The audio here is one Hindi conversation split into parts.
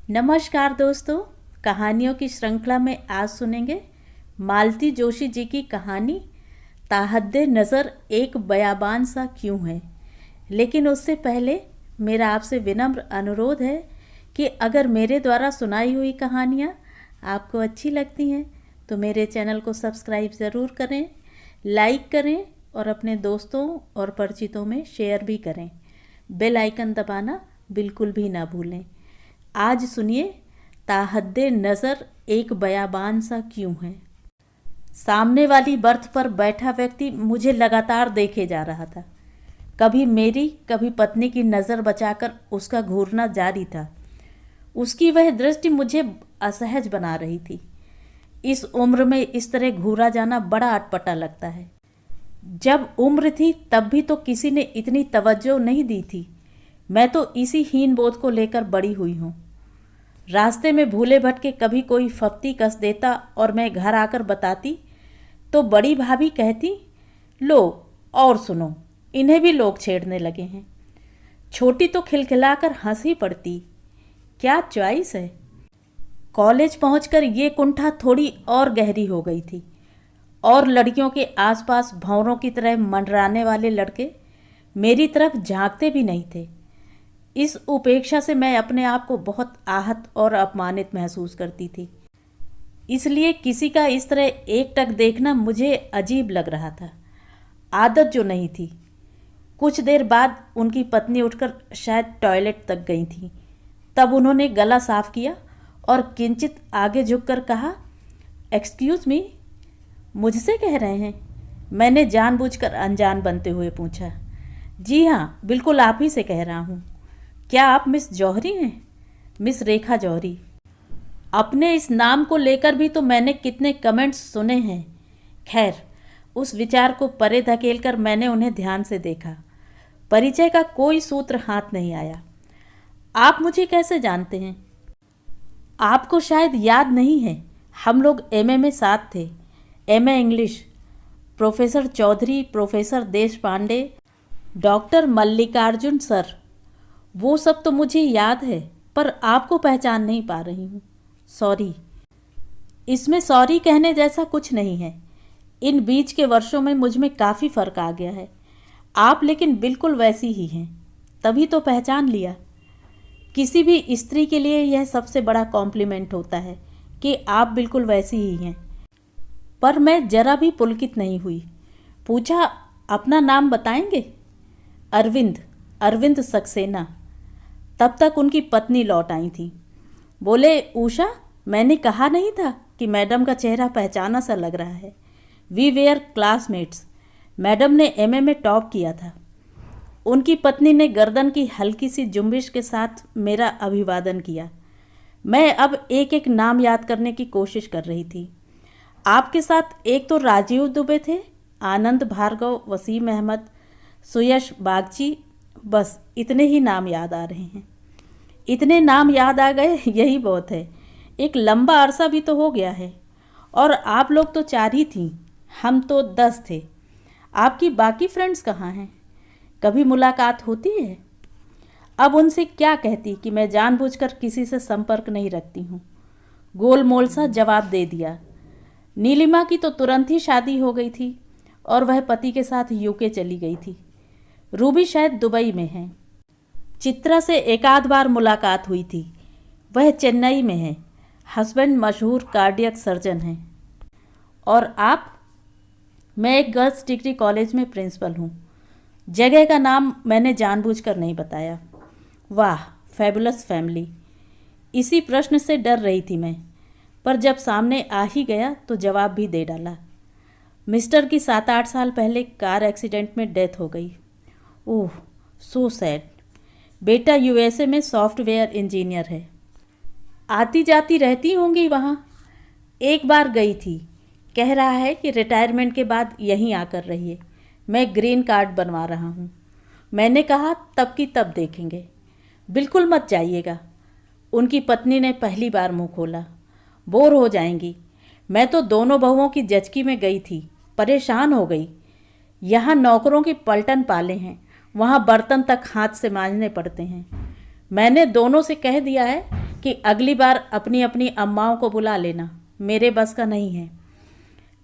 नमस्कार दोस्तों, कहानियों की श्रृंखला में आज सुनेंगे मालती जोशी जी की कहानी ताहद्दे नज़र एक बयाबान सा क्यों है। लेकिन उससे पहले मेरा आपसे विनम्र अनुरोध है कि अगर मेरे द्वारा सुनाई हुई कहानियाँ आपको अच्छी लगती हैं तो मेरे चैनल को सब्सक्राइब ज़रूर करें, लाइक करें और अपने दोस्तों और परिचितों में शेयर भी करें। बेल आइकन दबाना बिल्कुल भी ना भूलें। आज सुनिए ताहद्दे नज़र एक बयाबान सा क्यों है। सामने वाली बर्थ पर बैठा व्यक्ति मुझे लगातार देखे जा रहा था। कभी मेरी कभी पत्नी की नज़र बचाकर उसका घूरना जारी था। उसकी वह दृष्टि मुझे असहज बना रही थी। इस उम्र में इस तरह घूरा जाना बड़ा अटपटा लगता है। जब उम्र थी तब भी तो किसी ने इतनी तवज्जो नहीं दी थी। मैं तो इसी हीन बोध को लेकर बड़ी हुई हूँ। रास्ते में भूले भटके कभी कोई फप्ती कस देता और मैं घर आकर बताती तो बड़ी भाभी कहती, लो और सुनो, इन्हें भी लोग छेड़ने लगे हैं। छोटी तो खिलखिलाकर हंस ही पड़ती। क्या चॉइस है। कॉलेज पहुंचकर ये कुंठा थोड़ी और गहरी हो गई थी और लड़कियों के आसपास भंवरों की तरह मंडराने वाले लड़के मेरी तरफ झांकते भी नहीं थे। इस उपेक्षा से मैं अपने आप को बहुत आहत और अपमानित महसूस करती थी। इसलिए किसी का इस तरह एकटक देखना मुझे अजीब लग रहा था, आदत जो नहीं थी। कुछ देर बाद उनकी पत्नी उठकर शायद टॉयलेट तक गई थी। तब उन्होंने गला साफ किया और किंचित आगे झुककर कहा, एक्सक्यूज़ मी, मुझसे कह रहे हैं? मैंने जानबूझकर अनजान बनते हुए पूछा। जी हाँ, बिल्कुल आप ही से कह रहा हूँ। क्या आप मिस जौहरी हैं? मिस रेखा जौहरी। अपने इस नाम को लेकर भी तो मैंने कितने कमेंट्स सुने हैं। खैर, उस विचार को परे धकेलकर मैंने उन्हें ध्यान से देखा। परिचय का कोई सूत्र हाथ नहीं आया। आप मुझे कैसे जानते हैं? आपको शायद याद नहीं है, हम लोग एमए में साथ थे। MA English. Professor Chaudhary, professor Deshpande, doctor Mallikarjun sir, वो सब तो मुझे याद है, पर आपको पहचान नहीं पा रही हूँ। सॉरी। इसमें सॉरी कहने जैसा कुछ नहीं है। इन बीच के वर्षों में मुझ में काफ़ी फ़र्क आ गया है। आप लेकिन बिल्कुल वैसी ही हैं, तभी तो पहचान लिया। किसी भी स्त्री के लिए यह सबसे बड़ा कॉम्प्लीमेंट होता है कि आप बिल्कुल वैसी ही हैं। पर मैं जरा भी पुलकित नहीं हुई। पूछा, अपना नाम बताएंगे? अरविंद, अरविंद सक्सेना। तब तक उनकी पत्नी लौट आई थी। बोले, उषा, मैंने कहा नहीं था कि मैडम का चेहरा पहचाना सा लग रहा है। We were classmates. मैडम ने एमए में टॉप किया था। उनकी पत्नी ने गर्दन की हल्की सी जुम्बिश के साथ मेरा अभिवादन किया। मैं अब एक एक नाम याद करने की कोशिश कर रही थी। आपके साथ एक तो राजीव दुबे थे, आनंद भार्गव, वसीम अहमद, सुयश बागची, बस इतने ही नाम याद आ रहे हैं। इतने नाम याद आ गए, यही बहुत है। एक लंबा अरसा भी तो हो गया है। और आप लोग तो 4 ही थीं, हम तो 10 थे। आपकी बाकी फ्रेंड्स कहाँ हैं? कभी मुलाकात होती है? अब उनसे क्या कहती कि मैं जानबूझकर किसी से संपर्क नहीं रखती हूँ। गोलमोल सा जवाब दे दिया। नीलिमा की तो तुरंत ही शादी हो गई थी और वह पति के साथ यूके चली गई थी। रूबी शायद दुबई में है। चित्रा से एक आध बार मुलाकात हुई थी, वह चेन्नई में है। हस्बैंड मशहूर कार्डियक सर्जन हैं। और आप? मैं एक गर्ल्स डिग्री कॉलेज में प्रिंसिपल हूँ। जगह का नाम मैंने जानबूझकर नहीं बताया। वाह, फैबुलस फैमिली। इसी प्रश्न से डर रही थी मैं, पर जब सामने आ ही गया तो जवाब भी दे डाला। मिस्टर की 7-8 साल पहले कार एक्सीडेंट में डेथ हो गई। ओह, सो सैड। बेटा यूएसए में सॉफ्टवेयर इंजीनियर है। आती जाती रहती होंगी वहाँ। एक बार गई थी, कह रहा है कि रिटायरमेंट के बाद यहीं आकर रहिए। मैं ग्रीन कार्ड बनवा रहा हूँ। मैंने कहा, तब की तब देखेंगे, बिल्कुल मत जाइएगा। उनकी पत्नी ने पहली बार मुँह खोला। बोर हो जाएंगी। मैं तो दोनों बहुओं की जचकी में गई थी, परेशान हो गई। यहाँ नौकरों की पलटन पाले हैं, वहाँ बर्तन तक हाथ से मांजने पड़ते हैं। मैंने दोनों से कह दिया है कि अगली बार अपनी अपनी अम्माओं को बुला लेना, मेरे बस का नहीं है।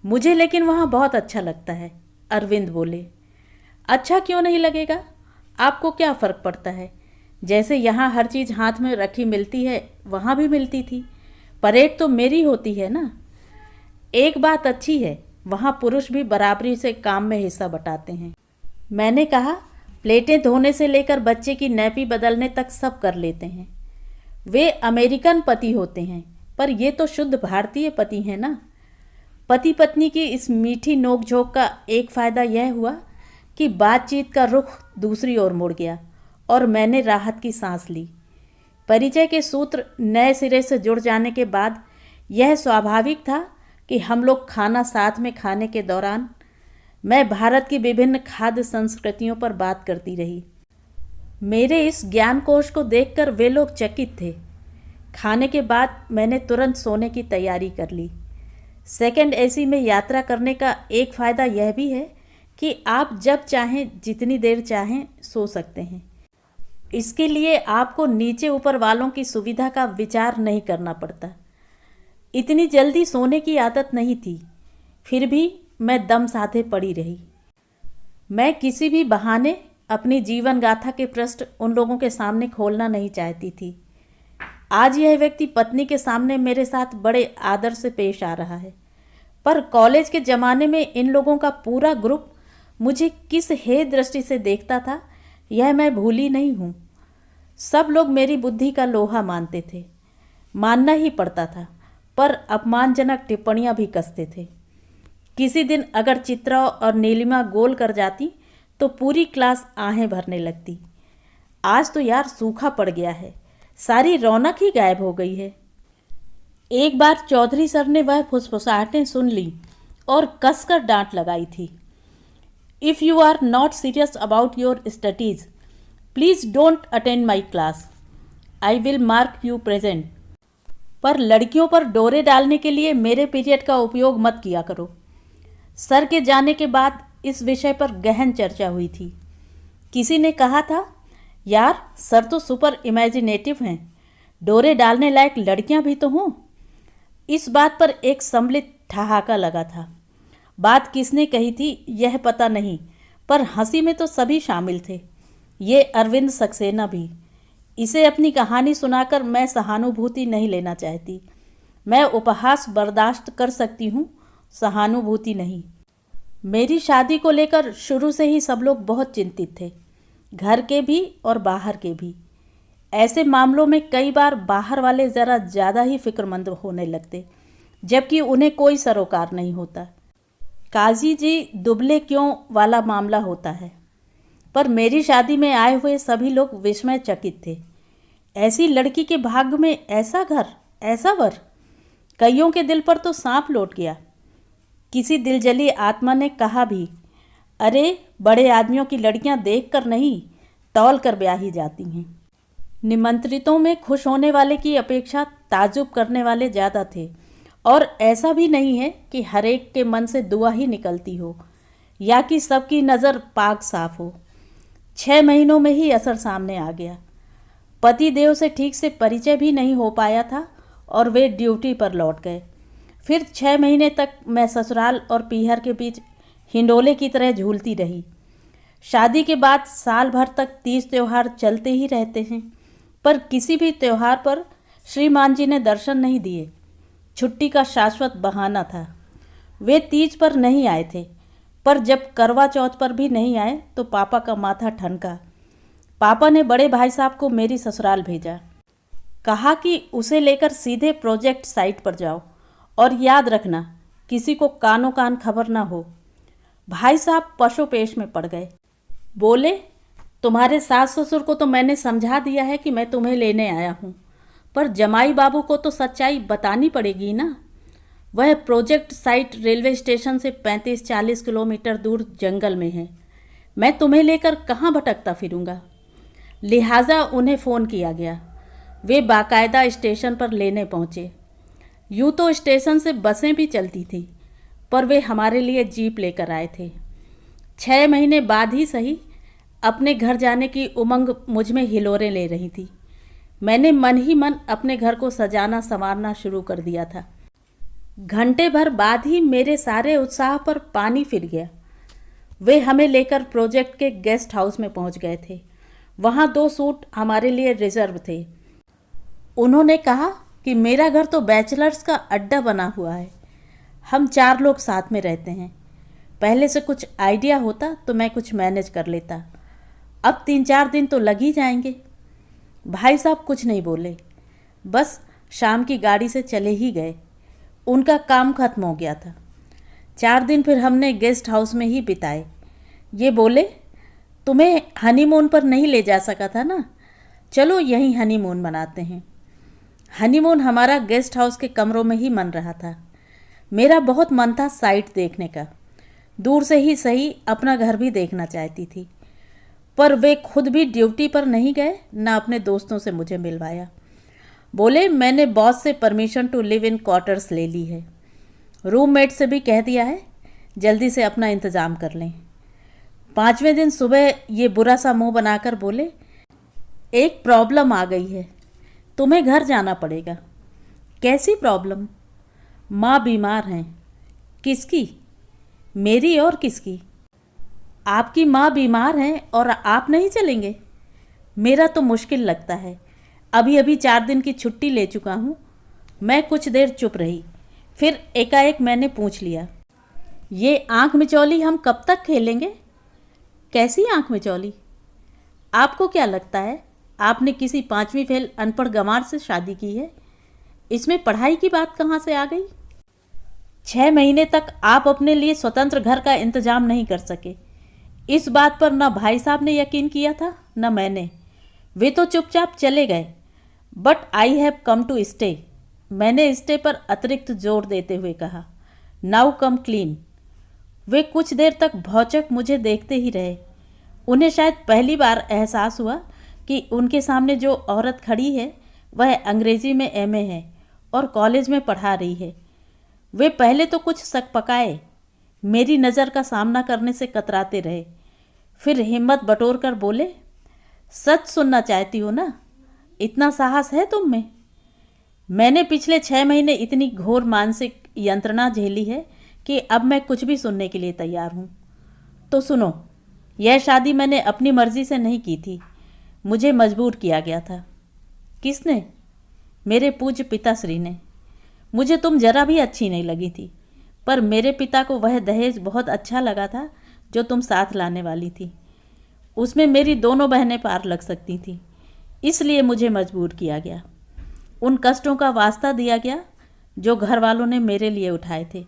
मुझे लेकिन वहाँ बहुत अच्छा लगता है, अरविंद बोले। अच्छा क्यों नहीं लगेगा? आपको क्या फ़र्क पड़ता है? जैसे यहाँ हर चीज़ हाथ में रखी मिलती है, वहाँ भी मिलती थी। परेड तो मेरी होती है ना। एक बात अच्छी है, वहाँ पुरुष भी बराबरी से काम में हिस्सा बटाते हैं। मैंने कहा, प्लेटें धोने से लेकर बच्चे की नैपी बदलने तक सब कर लेते हैं। वे अमेरिकन पति होते हैं, पर ये तो शुद्ध भारतीय पति हैं ना। पति पत्नी की इस मीठी नोक-झोंक का एक फ़ायदा यह हुआ कि बातचीत का रुख दूसरी ओर मुड़ गया और मैंने राहत की सांस ली। परिचय के सूत्र नए सिरे से जुड़ जाने के बाद यह स्वाभाविक था कि हम लोग खाना साथ में खाने के दौरान मैं भारत की विभिन्न खाद्य संस्कृतियों पर बात करती रही। मेरे इस ज्ञान कोश को देखकर वे लोग चकित थे। खाने के बाद मैंने तुरंत सोने की तैयारी कर ली। सेकंड एसी में यात्रा करने का एक फ़ायदा यह भी है कि आप जब चाहें जितनी देर चाहें सो सकते हैं। इसके लिए आपको नीचे ऊपर वालों की सुविधा का विचार नहीं करना पड़ता। इतनी जल्दी सोने की आदत नहीं थी, फिर भी मैं दम साधे पड़ी रही। मैं किसी भी बहाने अपनी जीवन गाथा के पृष्ठ उन लोगों के सामने खोलना नहीं चाहती थी। आज यह व्यक्ति पत्नी के सामने मेरे साथ बड़े आदर से पेश आ रहा है, पर कॉलेज के ज़माने में इन लोगों का पूरा ग्रुप मुझे किस हे दृष्टि से देखता था, यह मैं भूली नहीं हूँ। सब लोग मेरी बुद्धि का लोहा मानते थे, मानना ही पड़ता था, पर अपमानजनक टिप्पणियाँ भी कसते थे। किसी दिन अगर चित्रा और नीलिमा गोल कर जाती तो पूरी क्लास आहें भरने लगती। आज तो यार सूखा पड़ गया है, सारी रौनक ही गायब हो गई है। एक बार चौधरी सर ने वह फुसफुसाहटें सुन ली और कसकर डांट लगाई थी। If you are not serious about your studies, please don't attend my class, I will mark you present. पर लड़कियों पर डोरे डालने के लिए मेरे पीरियड का उपयोग मत किया करो। सर के जाने के बाद इस विषय पर गहन चर्चा हुई थी। किसी ने कहा था, यार सर तो सुपर इमेजिनेटिव हैं, डोरे डालने लायक लड़कियां भी तो हों। इस बात पर एक सम्मिलित ठहाका लगा था। बात किसने कही थी यह पता नहीं, पर हंसी में तो सभी शामिल थे, ये अरविंद सक्सेना भी। इसे अपनी कहानी सुनाकर मैं सहानुभूति नहीं लेना चाहती। मैं उपहास बर्दाश्त कर सकती हूँ, सहानुभूति नहीं। मेरी शादी को लेकर शुरू से ही सब लोग बहुत चिंतित थे, घर के भी और बाहर के भी। ऐसे मामलों में कई बार बाहर वाले ज़रा ज़्यादा ही फिक्रमंद होने लगते, जबकि उन्हें कोई सरोकार नहीं होता। काजी जी दुबले क्यों वाला मामला होता है, पर मेरी शादी में आए हुए सभी लोग विस्मय चकित थे। ऐसी लड़की के भाग्य में ऐसा घर, ऐसा वर। कईयों के दिल पर तो सांप लौट गया। किसी दिलजली आत्मा ने कहा भी, अरे बड़े आदमियों की लड़कियां देखकर नहीं, तौल कर ब्याही जाती हैं। निमंत्रितों में खुश होने वाले की अपेक्षा ताजुब करने वाले ज़्यादा थे, और ऐसा भी नहीं है कि हर एक के मन से दुआ ही निकलती हो या कि सबकी नज़र पाक साफ हो। 6 महीनों में ही असर सामने आ गया। पति देव से ठीक से परिचय भी नहीं हो पाया था और वे ड्यूटी पर लौट गए। फिर 6 महीने तक मैं ससुराल और पीहर के बीच हिंडोले की तरह झूलती रही। शादी के बाद साल भर तक 30 त्यौहार चलते ही रहते हैं, पर किसी भी त्यौहार पर श्रीमान जी ने दर्शन नहीं दिए। छुट्टी का शाश्वत बहाना था। वे तीज पर नहीं आए थे, पर जब करवा चौथ पर भी नहीं आए तो पापा का माथा ठनका। पापा ने बड़े भाई साहब को मेरी ससुराल भेजा। कहा कि उसे लेकर सीधे प्रोजेक्ट साइट पर जाओ और याद रखना किसी को कानो कान खबर ना हो। भाई साहब पशुपेश में पड़ गए। बोले, तुम्हारे सास ससुर को तो मैंने समझा दिया है कि मैं तुम्हें लेने आया हूँ, पर जमाई बाबू को तो सच्चाई बतानी पड़ेगी ना। वह प्रोजेक्ट साइट रेलवे स्टेशन से 35-40 किलोमीटर दूर जंगल में है। मैं तुम्हें लेकर कहाँ भटकता फिरूँगा। लिहाजा उन्हें फ़ोन किया गया। वे बाकायदा स्टेशन पर लेने पहुँचे। यूँ तो स्टेशन से बसें भी चलती थी, पर वे हमारे लिए जीप लेकर आए थे। 6 महीने बाद ही सही, अपने घर जाने की उमंग मुझ में हिलोरे ले रही थी। मैंने मन ही मन अपने घर को सजाना संवारना शुरू कर दिया था। घंटे भर बाद ही मेरे सारे उत्साह पर पानी फिर गया। वे हमें लेकर प्रोजेक्ट के गेस्ट हाउस में पहुंच गए थे। वहां 2 सूट हमारे लिए रिजर्व थे। उन्होंने कहा कि मेरा घर तो बैचलर्स का अड्डा बना हुआ है, हम 4 लोग साथ में रहते हैं। पहले से कुछ आइडिया होता तो मैं कुछ मैनेज कर लेता, अब 3-4 दिन तो लग ही जाएंगे। भाई साहब कुछ नहीं बोले, बस शाम की गाड़ी से चले ही गए। उनका काम खत्म हो गया था। 4 दिन फिर हमने गेस्ट हाउस में ही बिताए। ये बोले, तुम्हें हनीमून पर नहीं ले जा सका था ना, चलो यहीं हनीमून मनाते हैं। हनीमून हमारा गेस्ट हाउस के कमरों में ही मन रहा था। मेरा बहुत मन था साइट देखने का, दूर से ही सही अपना घर भी देखना चाहती थी। पर वे खुद भी ड्यूटी पर नहीं गए, ना अपने दोस्तों से मुझे मिलवाया। बोले, मैंने बॉस से permission to live in quarters ले ली है, रूममेट से भी कह दिया है, जल्दी से अपना इंतज़ाम कर लें। 5वें दिन सुबह ये बुरा सा मुंह बनाकर बोले, एक प्रॉब्लम आ गई है, तुम्हें घर जाना पड़ेगा। कैसी प्रॉब्लम? माँ बीमार हैं। किसकी? मेरी और किसकी? आपकी माँ बीमार हैं और आप नहीं चलेंगे? मेरा तो मुश्किल लगता है, अभी अभी 4 दिन की छुट्टी ले चुका हूँ। मैं कुछ देर चुप रही, फिर एकाएक मैंने पूछ लिया, ये आँख मिचौली हम कब तक खेलेंगे? कैसी आँख मिचौली? आपको क्या लगता है आपने किसी 5वीं फेल अनपढ़ गंवार से शादी की है? इसमें पढ़ाई की बात कहाँ से आ गई? 6 महीने तक आप अपने लिए स्वतंत्र घर का इंतजाम नहीं कर सके। इस बात पर न भाई साहब ने यकीन किया था न मैंने। वे तो चुपचाप चले गए। But I have come to stay. मैंने स्टे पर अतिरिक्त जोर देते हुए कहा, नाउ कम क्लीन। वे कुछ देर तक भौचक मुझे देखते ही रहे। उन्हें शायद पहली बार एहसास हुआ कि उनके सामने जो औरत खड़ी है वह अंग्रेजी में एमए है और कॉलेज में पढ़ा रही है। वे पहले तो कुछ सकपकाए, मेरी नज़र का सामना करने से कतराते रहे, फिर हिम्मत बटोर कर बोले, सच सुनना चाहती हो ना? इतना साहस है तुम में? मैंने पिछले 6 महीने इतनी घोर मानसिक यंत्रणा झेली है कि अब मैं कुछ भी सुनने के लिए तैयार हूँ। तो सुनो, यह शादी मैंने अपनी मर्जी से नहीं की थी, मुझे मजबूर किया गया था। किसने? मेरे पूज्य पिताश्री ने। मुझे तुम जरा भी अच्छी नहीं लगी थी, पर मेरे पिता को वह दहेज बहुत अच्छा लगा था जो तुम साथ लाने वाली थी। उसमें मेरी दोनों बहनें पार लग सकती थी, इसलिए मुझे मजबूर किया गया। उन कष्टों का वास्ता दिया गया जो घर वालों ने मेरे लिए उठाए थे।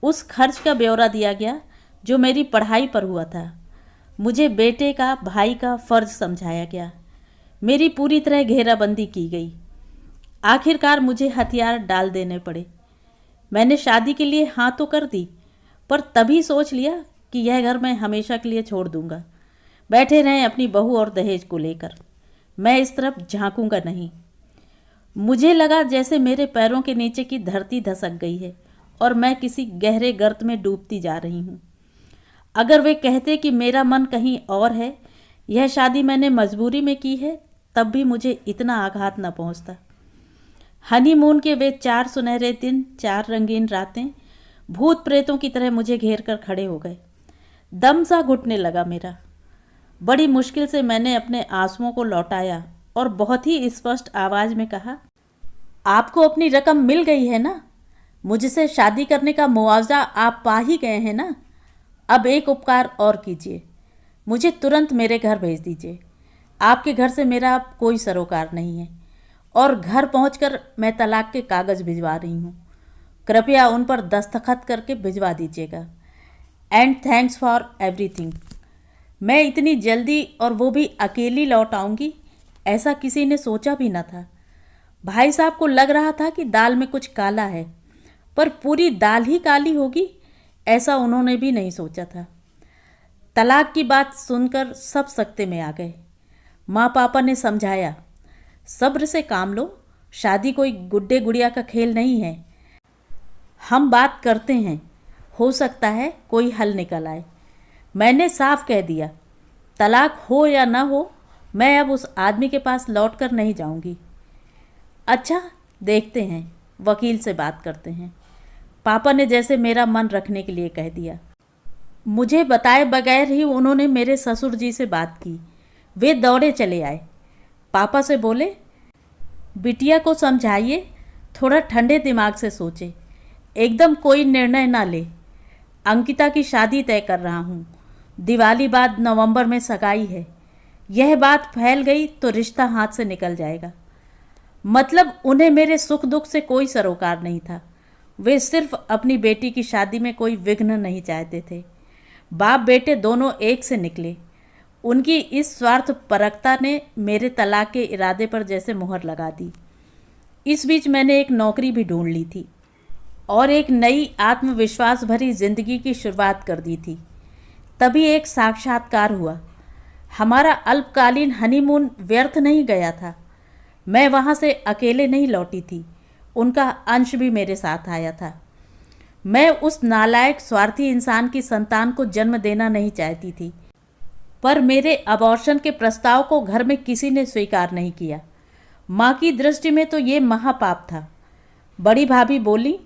उस खर्च का ब्यौरा दिया गया जो मेरी पढ़ाई पर हुआ था। मुझे बेटे का, भाई का फ़र्ज समझाया गया। मेरी पूरी तरह घेराबंदी की गई। आखिरकार मुझे हथियार डाल देने पड़े। मैंने शादी के लिए हाँ तो कर दी, पर तभी सोच लिया कि यह घर मैं हमेशा के लिए छोड़ दूंगा। बैठे रहें अपनी बहू और दहेज को लेकर, मैं इस तरफ झांकूंगा नहीं। मुझे लगा जैसे मेरे पैरों के नीचे की धरती धसक गई है और मैं किसी गहरे गर्त में डूबती जा रही हूँ। अगर वे कहते कि मेरा मन कहीं और है, यह शादी मैंने मजबूरी में की है, तब भी मुझे इतना आघात न पहुँचता। हनीमून के वे 4 सुनहरे दिन, 4 रंगीन रातें भूत प्रेतों की तरह मुझे घेर कर खड़े हो गए। दम सा घुटने लगा मेरा। बड़ी मुश्किल से मैंने अपने आंसुओं को लौटाया और बहुत ही स्पष्ट आवाज़ में कहा, आपको अपनी रकम मिल गई है ना? मुझसे शादी करने का मुआवजा आप पा ही गए हैं ना? अब एक उपकार और कीजिए, मुझे तुरंत मेरे घर भेज दीजिए। आपके घर से मेरा अब कोई सरोकार नहीं है और घर पहुंचकर मैं तलाक के कागज़ भिजवा रही हूँ। कृपया उन पर दस्तखत करके भिजवा दीजिएगा। And thanks for everything. मैं इतनी जल्दी और वो भी अकेली लौट आऊँगी, ऐसा किसी ने सोचा भी न था। भाई साहब को लग रहा था कि दाल में कुछ काला है, पर पूरी दाल ही काली होगी ऐसा उन्होंने भी नहीं सोचा था। तलाक की बात सुनकर सब सकते में आ गए। माँ पापा ने समझाया, सब्र से काम लो, शादी कोई गुड्डे गुड़िया का खेल नहीं है। हम बात करते हैं, हो सकता है कोई हल निकल आए। मैंने साफ कह दिया, तलाक हो या ना हो, मैं अब उस आदमी के पास लौट कर नहीं जाऊंगी। अच्छा, देखते हैं, वकील से बात करते हैं। पापा ने जैसे मेरा मन रखने के लिए कह दिया। मुझे बताए बगैर ही उन्होंने मेरे ससुर जी से बात की। वे दौड़े चले आए। पापा से बोले, बिटिया को समझाइए, थोड़ा ठंडे दिमाग से सोचे, एकदम कोई निर्णय ना ले। अंकिता की शादी तय कर रहा हूँ। दिवाली बाद नवंबर में सगाई है। यह बात फैल गई तो रिश्ता हाथ से निकल जाएगा। मतलब उन्हें मेरे सुख दुख से कोई सरोकार नहीं था। वे सिर्फ अपनी बेटी की शादी में कोई विघ्न नहीं चाहते थे। बाप बेटे दोनों एक से निकले। उनकी इस स्वार्थपरकता ने मेरे तलाक के इरादे पर जैसे मुहर लगा दी। इस बीच मैंने एक नौकरी भी ढूंढ ली थी और एक नई आत्मविश्वास भरी जिंदगी की शुरुआत कर दी थी। तभी एक साक्षात्कार हुआ। हमारा अल्पकालीन हनीमून व्यर्थ नहीं गया था। मैं वहाँ से अकेले नहीं लौटी थी, उनका अंश भी मेरे साथ आया था। मैं उस नालायक स्वार्थी इंसान की संतान को जन्म देना नहीं चाहती थी, पर मेरे अबॉर्शन के प्रस्ताव को घर में किसी ने स्वीकार नहीं किया। माँ की दृष्टि में तो ये महापाप था। बड़ी भाभी बोली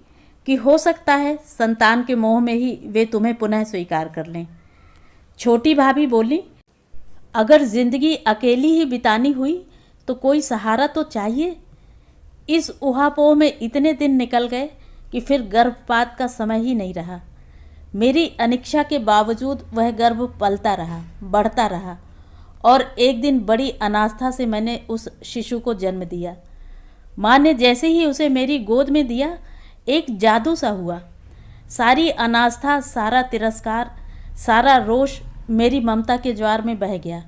कि हो सकता है संतान के मोह में ही वे तुम्हें पुनः स्वीकार कर लें। छोटी भाभी बोली, अगर जिंदगी अकेली ही बितानी हुई तो कोई सहारा तो चाहिए। इस उहापोह में इतने दिन निकल गए कि फिर गर्भपात का समय ही नहीं रहा। मेरी अनिच्छा के बावजूद वह गर्भ पलता रहा, बढ़ता रहा और एक दिन बड़ी अनास्था से मैंने उस शिशु को जन्म दिया। माँ ने जैसे ही उसे मेरी गोद में दिया, एक जादू सा हुआ। सारी अनास्था, सारा तिरस्कार, सारा रोष मेरी ममता के ज्वार में बह गया।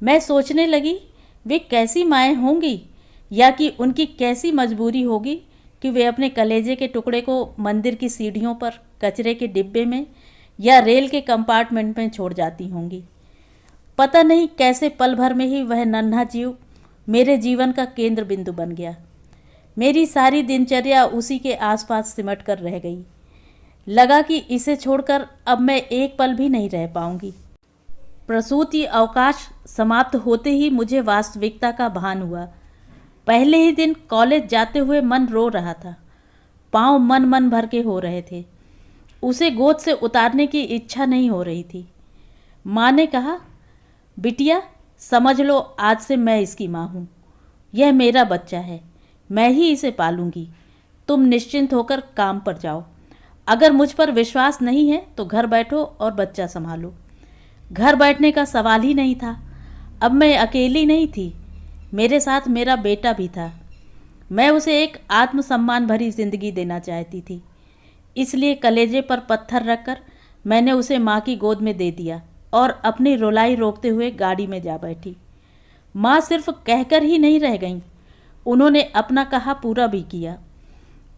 मैं सोचने लगी, वे कैसी माएँ होंगी या कि उनकी कैसी मजबूरी होगी कि वे अपने कलेजे के टुकड़े को मंदिर की सीढ़ियों पर, कचरे के डिब्बे में या रेल के कंपार्टमेंट में छोड़ जाती होंगी। पता नहीं कैसे पल भर में ही वह नन्हा जीव मेरे जीवन का केंद्र बिंदु बन गया। मेरी सारी दिनचर्या उसी के आसपास सिमट कर रह गई। लगा कि इसे छोड़कर अब मैं एक पल भी नहीं रह पाऊंगी। प्रसूति अवकाश समाप्त होते ही मुझे वास्तविकता का भान हुआ। पहले ही दिन कॉलेज जाते हुए मन रो रहा था। पाँव मन मन भर के हो रहे थे। उसे गोद से उतारने की इच्छा नहीं हो रही थी। माँ ने कहा, बिटिया समझ लो, आज से मैं इसकी माँ हूँ। यह मेरा बच्चा है, मैं ही इसे पालूंगी। तुम निश्चिंत होकर काम पर जाओ। अगर मुझ पर विश्वास नहीं है तो घर बैठो और बच्चा संभालो। घर बैठने का सवाल ही नहीं था। अब मैं अकेली नहीं थी, मेरे साथ मेरा बेटा भी था। मैं उसे एक आत्मसम्मान भरी जिंदगी देना चाहती थी। इसलिए कलेजे पर पत्थर रखकर मैंने उसे माँ की गोद में दे दिया और अपनी रुलाई रोकते हुए गाड़ी में जा बैठी। माँ सिर्फ कहकर ही नहीं रह गईं, उन्होंने अपना कहा पूरा भी किया।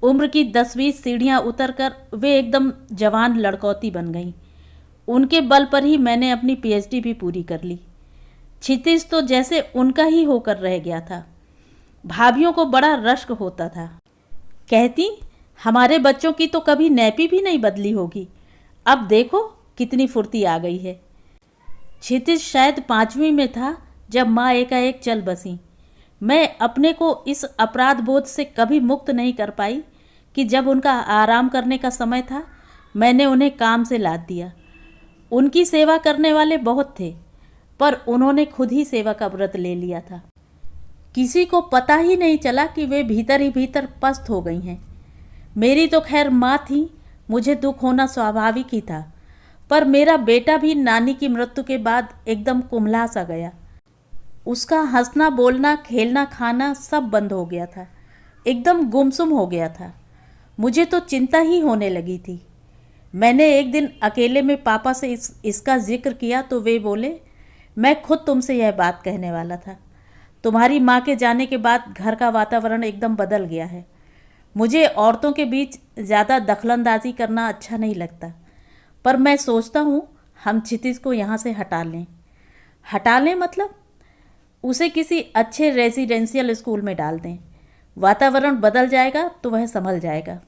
उम्र की 10-20 सीढ़ियाँ उतरकर वे एकदम जवान लड़कौती बन गईं। उनके बल पर ही मैंने अपनी पीएचडी भी पूरी कर ली। क्षितिज तो जैसे उनका ही होकर रह गया था। भाभियों को बड़ा रश्क होता था। कहती, हमारे बच्चों की तो कभी नैपी भी नहीं बदली होगी, अब देखो कितनी फुर्ती आ गई है। क्षितिज शायद 5वीं में था जब माँ एकाएक चल बसी। मैं अपने को इस अपराध बोध से कभी मुक्त नहीं कर पाई कि जब उनका आराम करने का समय था, मैंने उन्हें काम से लाद दिया। उनकी सेवा करने वाले बहुत थे, पर उन्होंने खुद ही सेवा का व्रत ले लिया था। किसी को पता ही नहीं चला कि वे भीतर ही भीतर पस्त हो गई हैं। मेरी तो खैर माँ थी, मुझे दुख होना स्वाभाविक ही था, पर मेरा बेटा भी नानी की मृत्यु के बाद एकदम कुम्हला सा गया। उसका हंसना, बोलना, खेलना, खाना सब बंद हो गया था, एकदम गुमसुम हो गया था। मुझे तो चिंता ही होने लगी थी। मैंने एक दिन अकेले में पापा से इसका जिक्र किया तो वे बोले, मैं खुद तुमसे यह बात कहने वाला था। तुम्हारी माँ के जाने के बाद घर का वातावरण एकदम बदल गया है। मुझे औरतों के बीच ज़्यादा दखलंदाजी करना अच्छा नहीं लगता, पर मैं सोचता हूँ हम क्षितिज को यहाँ से हटा लें। हटा लें मतलब उसे किसी अच्छे रेजिडेंशियल स्कूल में डाल दें। वातावरण बदल जाएगा तो वह संभल जाएगा।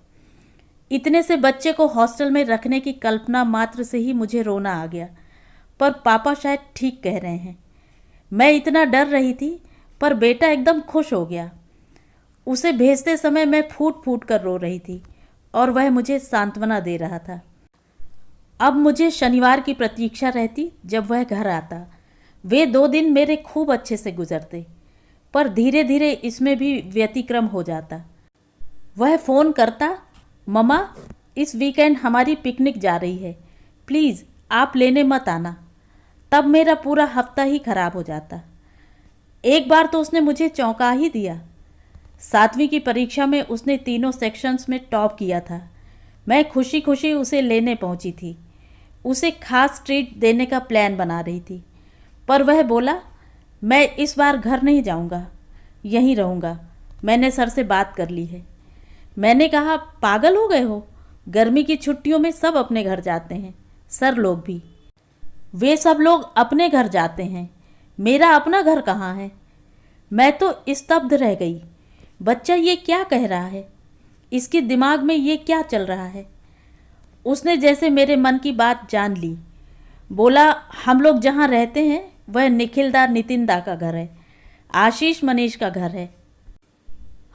इतने से बच्चे को हॉस्टल में रखने की कल्पना मात्र से ही मुझे रोना आ गया, पर पापा शायद ठीक कह रहे हैं। मैं इतना डर रही थी, पर बेटा एकदम खुश हो गया। उसे भेजते समय मैं फूट फूट कर रो रही थी और वह मुझे सांत्वना दे रहा था। अब मुझे शनिवार की प्रतीक्षा रहती जब वह घर आता। वे 2 दिन मेरे खूब अच्छे से गुजरते, पर धीरे धीरे इसमें भी व्यतिक्रम हो जाता। वह फ़ोन करता, मम्मा इस वीकेंड हमारी पिकनिक जा रही है, प्लीज़ आप लेने मत आना। तब मेरा पूरा हफ्ता ही खराब हो जाता। एक बार तो उसने मुझे चौंका ही दिया। 7वीं की परीक्षा में उसने तीनों सेक्शंस में टॉप किया था। मैं खुशी खुशी उसे लेने पहुंची थी। उसे खास ट्रीट देने का प्लान बना रही थी, पर वह बोला, मैं इस बार घर नहीं जाऊंगा, यहीं रहूंगा, मैंने सर से बात कर ली है। मैंने कहा, पागल हो गए हो? गर्मी की छुट्टियों में सब अपने घर जाते हैं, सर लोग भी। वे सब लोग अपने घर जाते हैं, मेरा अपना घर कहाँ है? मैं तो स्तब्ध रह गई। बच्चा ये क्या कह रहा है? इसके दिमाग में ये क्या चल रहा है? उसने जैसे मेरे मन की बात जान ली। बोला, हम लोग जहाँ रहते हैं वह निखिलदा नितिनदा का घर है, आशीष मनीष का घर है।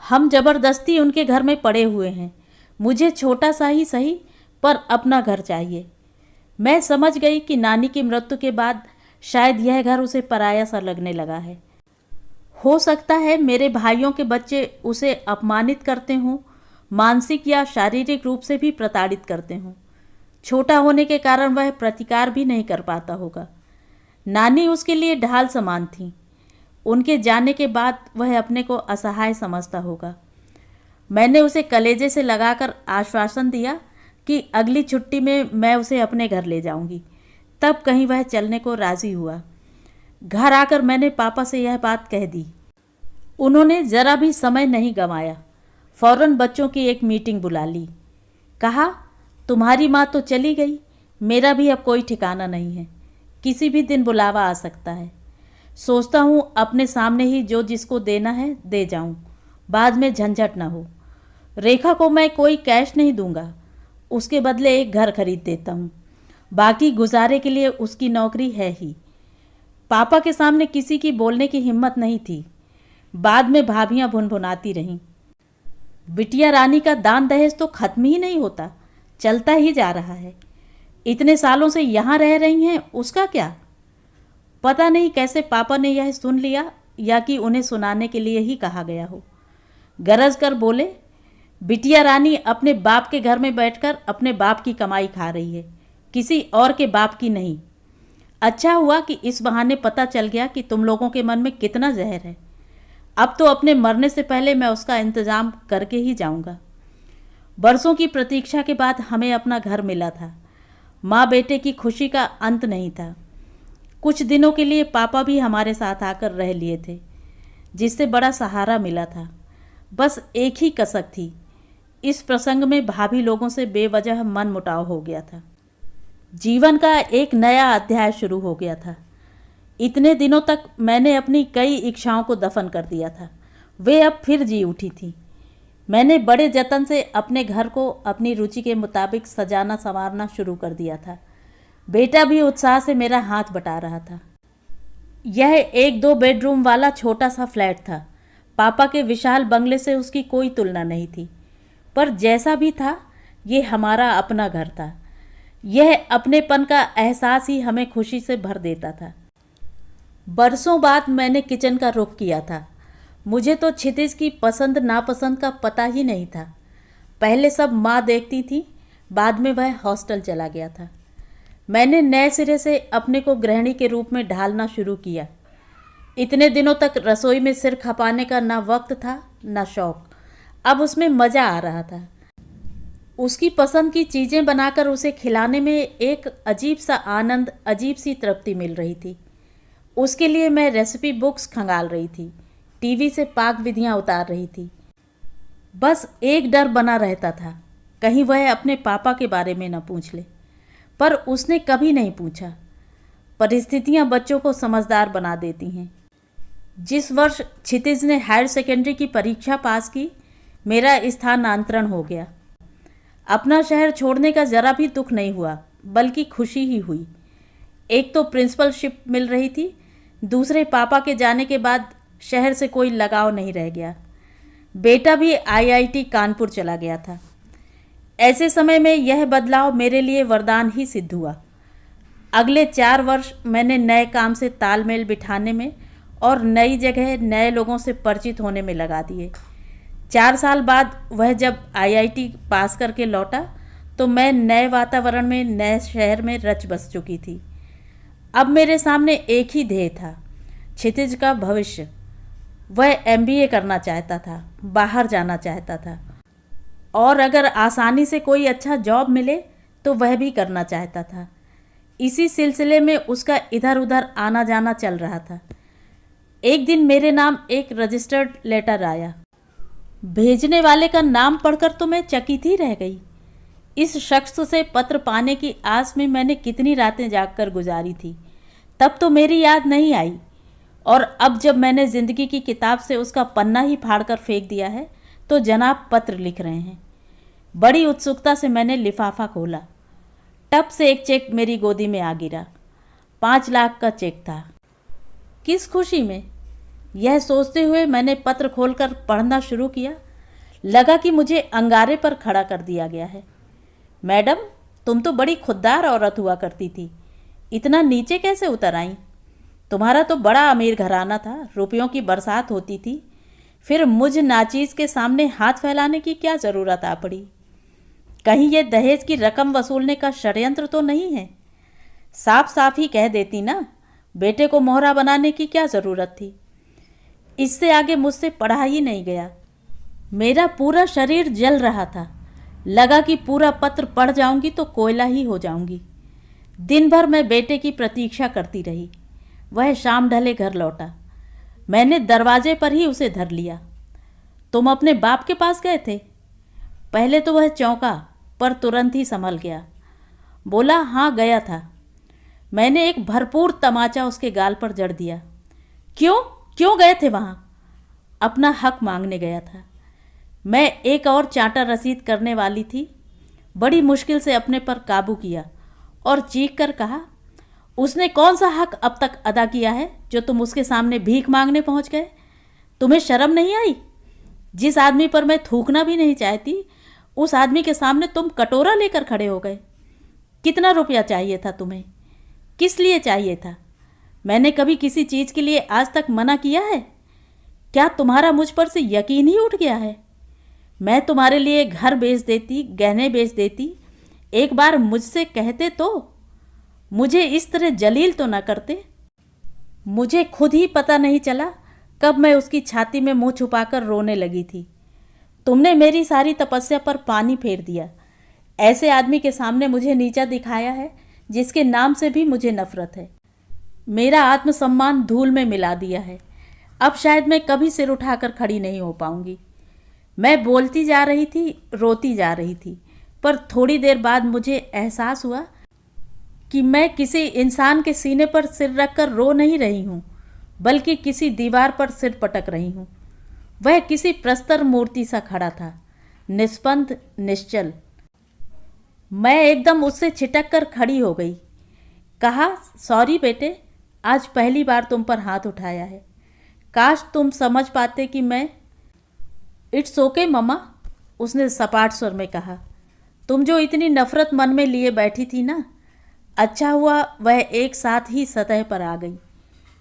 हम जबरदस्ती उनके घर में पड़े हुए हैं। मुझे छोटा सा ही सही पर अपना घर चाहिए। मैं समझ गई कि नानी की मृत्यु के बाद शायद यह घर उसे पराया सा लगने लगा है। हो सकता है मेरे भाइयों के बच्चे उसे अपमानित करते हों, मानसिक या शारीरिक रूप से भी प्रताड़ित करते हों। छोटा होने के कारण वह प्रतिकार भी नहीं कर पाता होगा। नानी उसके लिए ढाल समान थी। उनके जाने के बाद वह अपने को असहाय समझता होगा। मैंने उसे कलेजे से लगाकर आश्वासन दिया कि अगली छुट्टी में मैं उसे अपने घर ले जाऊंगी। तब कहीं वह चलने को राज़ी हुआ। घर आकर मैंने पापा से यह बात कह दी। उन्होंने ज़रा भी समय नहीं गंवाया, फ़ौरन बच्चों की एक मीटिंग बुला ली। कहा, तुम्हारी माँ तो चली गई, मेरा भी अब कोई ठिकाना नहीं है, किसी भी दिन बुलावा आ सकता है। सोचता हूँ अपने सामने ही जो जिसको देना है दे जाऊँ, बाद में झंझट ना हो। रेखा को मैं कोई कैश नहीं दूंगा, उसके बदले एक घर खरीद देता हूँ, बाकी गुजारे के लिए उसकी नौकरी है ही। पापा के सामने किसी की बोलने की हिम्मत नहीं थी। बाद में भाभियाँ भुनभुनाती रहीं, बिटिया रानी का दान दहेज तो खत्म ही नहीं होता, चलता ही जा रहा है। इतने सालों से यहाँ रह रही हैं, उसका क्या? पता नहीं कैसे पापा ने यह सुन लिया या कि उन्हें सुनाने के लिए ही कहा गया हो। गरज कर बोले, बिटिया रानी अपने बाप के घर में बैठकर अपने बाप की कमाई खा रही है, किसी और के बाप की नहीं। अच्छा हुआ कि इस बहाने पता चल गया कि तुम लोगों के मन में कितना जहर है। अब तो अपने मरने से पहले मैं उसका इंतज़ाम करके ही जाऊंगा। बरसों की प्रतीक्षा के बाद हमें अपना घर मिला था। माँ बेटे की खुशी का अंत नहीं था। कुछ दिनों के लिए पापा भी हमारे साथ आकर रह लिए थे, जिससे बड़ा सहारा मिला था। बस एक ही कसक थी, इस प्रसंग में भाभी लोगों से बेवजह मन मुटाव हो गया था। जीवन का एक नया अध्याय शुरू हो गया था। इतने दिनों तक मैंने अपनी कई इच्छाओं को दफन कर दिया था, वे अब फिर जी उठी थी। मैंने बड़े जतन से अपने घर को अपनी रुचि के मुताबिक सजाना संवारना शुरू कर दिया था। बेटा भी उत्साह से मेरा हाथ बटा रहा था। यह 1-2 बेडरूम वाला छोटा सा फ्लैट था। पापा के विशाल बंगले से उसकी कोई तुलना नहीं थी, पर जैसा भी था ये हमारा अपना घर था। यह अपनेपन का एहसास ही हमें खुशी से भर देता था। बरसों बाद मैंने किचन का रुख किया था। मुझे तो क्षितिज की पसंद नापसंद का पता ही नहीं था। पहले सब माँ देखती थी, बाद में वह हॉस्टल चला गया था। मैंने नए सिरे से अपने को गृहिणी के रूप में ढालना शुरू किया। इतने दिनों तक रसोई में सिर खपाने का ना वक्त था ना शौक। अब उसमें मज़ा आ रहा था। उसकी पसंद की चीज़ें बनाकर उसे खिलाने में एक अजीब सा आनंद, अजीब सी तृप्ति मिल रही थी। उसके लिए मैं रेसिपी बुक्स खंगाल रही थी, टीवी से पाक विधियाँ उतार रही थी। बस एक डर बना रहता था, कहीं वह अपने पापा के बारे में न पूछ ले। पर उसने कभी नहीं पूछा। परिस्थितियां बच्चों को समझदार बना देती हैं। जिस वर्ष क्षितिज ने हायर सेकेंडरी की परीक्षा पास की, मेरा स्थानांतरण हो गया। अपना शहर छोड़ने का ज़रा भी दुख नहीं हुआ, बल्कि खुशी ही हुई। एक तो प्रिंसिपलशिप मिल रही थी, दूसरे पापा के जाने के बाद शहर से कोई लगाव नहीं रह गया। बेटा भी आईआईटी कानपुर चला गया था। ऐसे समय में यह बदलाव मेरे लिए वरदान ही सिद्ध हुआ। अगले 4 वर्ष मैंने नए काम से तालमेल बिठाने में और नई जगह नए लोगों से परिचित होने में लगा दिए। 4 साल बाद वह जब आईआईटी पास करके लौटा तो मैं नए वातावरण में, नए शहर में रच बस चुकी थी। अब मेरे सामने एक ही ध्येय था, क्षितिज का भविष्य। वह एमबीए करना चाहता था, बाहर जाना चाहता था, और अगर आसानी से कोई अच्छा जॉब मिले तो वह भी करना चाहता था। इसी सिलसिले में उसका इधर उधर आना जाना चल रहा था। एक दिन मेरे नाम एक रजिस्टर्ड लेटर आया। भेजने वाले का नाम पढ़कर तो मैं चकित ही रह गई। इस शख्स से पत्र पाने की आस में मैंने कितनी रातें जागकर गुजारी थी, तब तो मेरी याद नहीं आई, और अब जब मैंने ज़िंदगी की किताब से उसका पन्ना ही फाड़कर फेंक दिया है तो जनाब पत्र लिख रहे हैं। बड़ी उत्सुकता से मैंने लिफाफा खोला। टप से एक चेक मेरी गोदी में आ गिरा। 5 लाख का चेक था। किस खुशी में, यह सोचते हुए मैंने पत्र खोलकर पढ़ना शुरू किया। लगा कि मुझे अंगारे पर खड़ा कर दिया गया है। मैडम, तुम तो बड़ी खुददार औरत हुआ करती थी, इतना नीचे कैसे उतर आई? तुम्हारा तो बड़ा अमीर घराना था, रुपयों की बरसात होती थी, फिर मुझ नाचीज़ के सामने हाथ फैलाने की क्या ज़रूरत आ पड़ी? कहीं ये दहेज की रकम वसूलने का षड्यंत्र तो नहीं है? साफ साफ ही कह देती ना, बेटे को मोहरा बनाने की क्या ज़रूरत थी? इससे आगे मुझसे पढ़ा ही नहीं गया। मेरा पूरा शरीर जल रहा था। लगा कि पूरा पत्र पढ़ जाऊंगी तो कोयला ही हो जाऊंगी। दिन भर मैं बेटे की प्रतीक्षा करती रही। वह शाम ढले घर लौटा। मैंने दरवाजे पर ही उसे धर लिया। तुम अपने बाप के पास गए थे? पहले तो वह चौंका, पर तुरंत ही संभल गया। बोला, हाँ गया था। मैंने एक भरपूर तमाचा उसके गाल पर जड़ दिया। क्यों क्यों गए थे वहाँ? अपना हक मांगने गया था। मैं एक और चांटा रसीद करने वाली थी। बड़ी मुश्किल से अपने पर काबू किया और चीख कर कहा, उसने कौन सा हक अब तक अदा किया है जो तुम उसके सामने भीख मांगने पहुंच गए? तुम्हें शर्म नहीं आई? जिस आदमी पर मैं थूकना भी नहीं चाहती, उस आदमी के सामने तुम कटोरा लेकर खड़े हो गए। कितना रुपया चाहिए था तुम्हें? किस लिए चाहिए था? मैंने कभी किसी चीज़ के लिए आज तक मना किया है? क्या तुम्हारा मुझ पर से यकीन ही उठ गया है? मैं तुम्हारे लिए घर बेच देती, गहने बेच देती। एक बार मुझसे कहते तो, मुझे इस तरह जलील तो न करते। मुझे खुद ही पता नहीं चला कब मैं उसकी छाती में मुंह छुपाकर रोने लगी थी। तुमने मेरी सारी तपस्या पर पानी फेर दिया। ऐसे आदमी के सामने मुझे नीचा दिखाया है जिसके नाम से भी मुझे नफरत है। मेरा आत्मसम्मान धूल में मिला दिया है। अब शायद मैं कभी सिर उठाकर खड़ी नहीं हो पाऊंगी। मैं बोलती जा रही थी, रोती जा रही थी, पर थोड़ी देर बाद मुझे एहसास हुआ कि मैं किसी इंसान के सीने पर सिर रखकर रो नहीं रही हूँ, बल्कि किसी दीवार पर सिर पटक रही हूँ। वह किसी प्रस्तर मूर्ति सा खड़ा था, निष्पंद, निश्चल। मैं एकदम उससे छिटक कर खड़ी हो गई। कहा, सॉरी बेटे, आज पहली बार तुम पर हाथ उठाया है। काश तुम समझ पाते कि मैं। इट्स ओके मम्मा, उसने सपाट स्वर में कहा। तुम जो इतनी नफरत मन में लिए बैठी थी ना, अच्छा हुआ वह एक साथ ही सतह पर आ गई।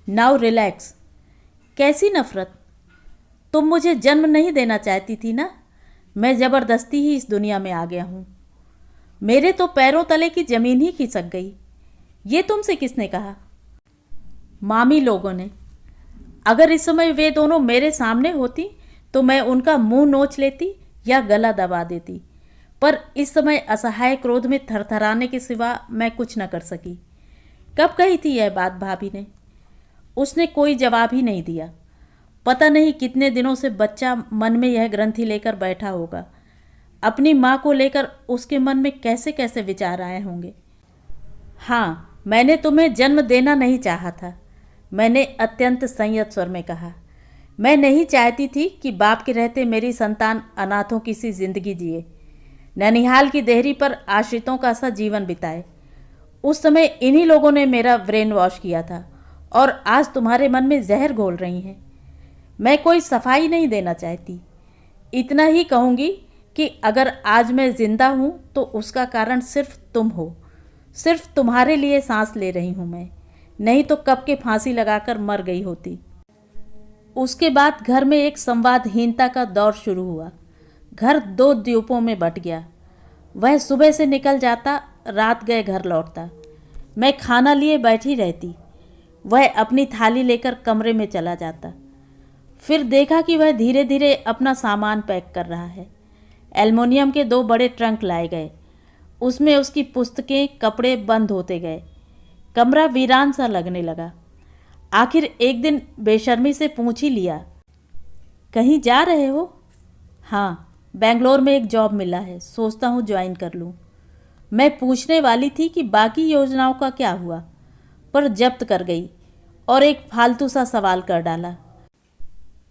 Now relax. कैसी नफरत? तुम मुझे जन्म नहीं देना चाहती थी ना? मैं ज़बरदस्ती ही इस दुनिया में आ गया हूँ। मेरे तो पैरों तले की ज़मीन ही खिसक गई। ये तुमसे किसने कहा? मामी लोगों ने। अगर इस समय वे दोनों मेरे सामने होती तो मैं उनका मुंह नोच लेती या गला दबा देती, पर इस समय असहाय क्रोध में थरथराने के सिवा मैं कुछ न कर सकी। कब कही थी यह बात भाभी ने? उसने कोई जवाब ही नहीं दिया। पता नहीं कितने दिनों से बच्चा मन में यह ग्रंथि लेकर बैठा होगा। अपनी माँ को लेकर उसके मन में कैसे कैसे विचार आए होंगे। हाँ, मैंने तुम्हें जन्म देना नहीं चाहा था, मैंने अत्यंत संयत स्वर में कहा। मैं नहीं चाहती थी कि बाप के रहते मेरी संतान अनाथों की सी जिंदगी जिए, ननिहाल की देहरी पर आश्रितों का सा जीवन बिताए। उस समय इन्हीं लोगों ने मेरा ब्रेन वॉश किया था और आज तुम्हारे मन में जहर घोल रही हैं। मैं कोई सफाई नहीं देना चाहती। इतना ही कहूँगी कि अगर आज मैं ज़िंदा हूँ तो उसका कारण सिर्फ तुम हो। सिर्फ तुम्हारे लिए सांस ले रही हूँ मैं, नहीं तो कब के फांसी लगाकर मर गई होती। उसके बाद घर में एक संवादहीनता का दौर शुरू हुआ। घर दो द्वीपों में बंट गया। वह सुबह से निकल जाता, रात गए घर लौटता। मैं खाना लिए बैठी रहती, वह अपनी थाली लेकर कमरे में चला जाता। फिर देखा कि वह धीरे धीरे अपना सामान पैक कर रहा है। एल्युमिनियम के 2 बड़े ट्रंक लाए गए, उसमें उसकी पुस्तकें, कपड़े बंद होते गए। कमरा वीरान सा लगने लगा। आखिर एक दिन बेशर्मी से पूछ ही लिया, कहीं जा रहे हो? हाँ, बेंगलोर में एक जॉब मिला है, सोचता हूँ ज्वाइन कर लूँ। मैं पूछने वाली थी कि बाकी योजनाओं का क्या हुआ, पर जब्त कर गई और एक फालतू सा सवाल कर डाला,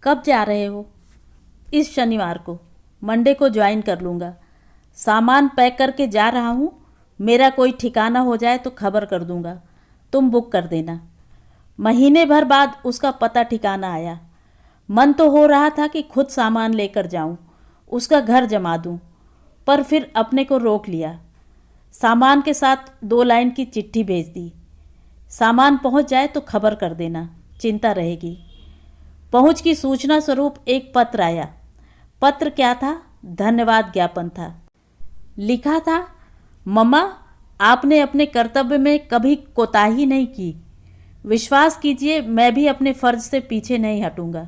कब जा रहे हो? इस शनिवार को, मंडे को ज्वाइन कर लूँगा। सामान पैक करके जा रहा हूँ, मेरा कोई ठिकाना हो जाए तो खबर कर दूँगा, तुम बुक कर देना। महीने भर बाद उसका पता ठिकाना आया। मन तो हो रहा था कि खुद सामान लेकर जाऊं, उसका घर जमा दूं, पर फिर अपने को रोक लिया। सामान के साथ 2 लाइन की चिट्ठी भेज दी, सामान पहुंच जाए तो खबर कर देना, चिंता रहेगी। पहुंच की सूचना स्वरूप एक पत्र आया। पत्र क्या था? धन्यवाद ज्ञापन था। लिखा था, मम्मा, आपने अपने कर्तव्य में कभी कोताही नहीं की। विश्वास कीजिए, मैं भी अपने फ़र्ज से पीछे नहीं हटूंगा।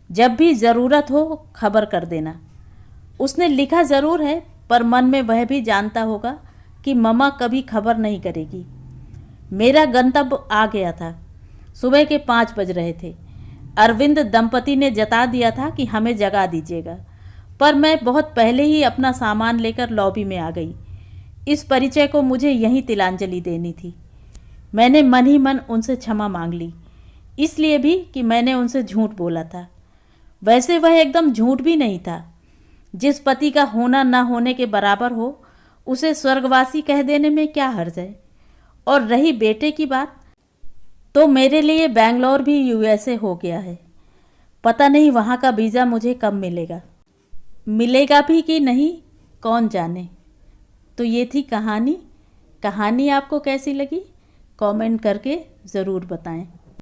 जब भी ज़रूरत हो खबर कर देना। उसने लिखा ज़रूर है, पर मन में वह भी जानता होगा कि मम्मा कभी खबर नहीं करेगी। मेरा गंतव्य आ गया था। सुबह के 5 बज रहे थे। अरविंद दंपति ने जता दिया था कि हमें जगा दीजिएगा, पर मैं बहुत पहले ही अपना सामान लेकर लॉबी में आ गई। इस परिचय को मुझे यहीं तिलांजलि देनी थी। मैंने मन ही मन उनसे क्षमा मांग ली, इसलिए भी कि मैंने उनसे झूठ बोला था। वैसे वह एकदम झूठ भी नहीं था। जिस पति का होना ना होने के बराबर हो, उसे स्वर्गवासी कह देने में क्या हर्ज है। और रही बेटे की बात, तो मेरे लिए बेंगलोर भी यूएसए हो गया है। पता नहीं वहाँ का वीज़ा मुझे कब मिलेगा, मिलेगा भी कि नहीं, कौन जाने। तो ये थी कहानी। कहानी आपको कैसी लगी कमेंट करके ज़रूर बताएं।